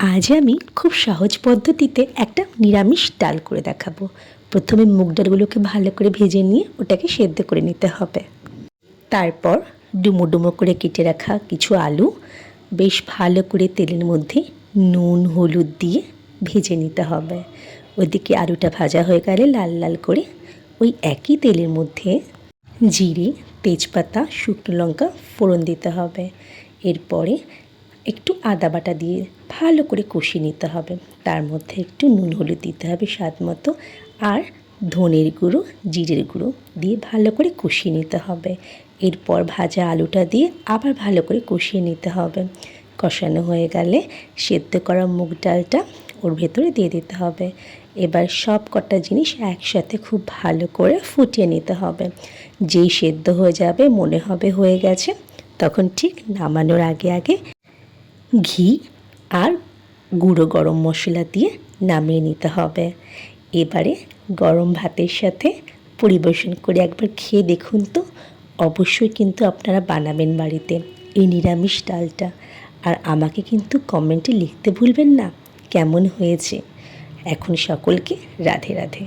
আজ আমি খুব সহজ পদ্ধতিতে একটা নিরামিষ ডাল করে দেখাবো। প্রথমে মুগ ডালগুলোকে ভালো করে ভেজে নিয়ে ওটাকে সেদ্ধ করে নিতে হবে। তারপর ডুমো ডুমো করে কেটে রাখা কিছু আলু বেশ ভালো করে তেলের মধ্যে নুন হলুদ দিয়ে ভেজে নিতে হবে। ওইদিকে আলুটা ভাজা হয়ে গেলে লাল লাল করে ওই একই তেলের মধ্যে জিরে, তেজপাতা, শুকনো লঙ্কা ফোড়ন দিতে হবে। এরপরে একটু আদা বাটা দিয়ে ভালো করে কষিয়ে নিতে হবে। তার মধ্যে একটু নুন হলুদ দিতে হবে স্বাদ মতো, আর ধনের গুঁড়ো, জিরের গুঁড়ো দিয়ে ভালো করে কষিয়ে নিতে হবে। এরপর ভাজা আলুটা দিয়ে আবার ভালো করে কষিয়ে নিতে হবে। কষানো হয়ে গেলে সেদ্ধ করা মুগ ডালটা ওর ভেতরে দিয়ে দিতে হবে। এবার সব কটা জিনিস একসাথে খুব ভালো করে ফুটিয়ে নিতে হবে। যেই সেদ্ধ হয়ে যাবে মনে হবে হয়ে গেছে, তখন ঠিক নামানোর আগে আগে ঘি আর গুঁড়ো গরম মশলা দিয়ে নামিয়ে নিতে হবে। এবারে গরম ভাতের সাথে পরিবেশন করে একবার খেয়ে দেখুন তো। অবশ্যই কিন্তু আপনারা বানাবেন বাড়িতে এই নিরামিষ ডালটা, আর আমাকে কিন্তু কমেন্টে লিখতে ভুলবেন না কেমন হয়েছে। এখন সকলকে রাধে রাধে।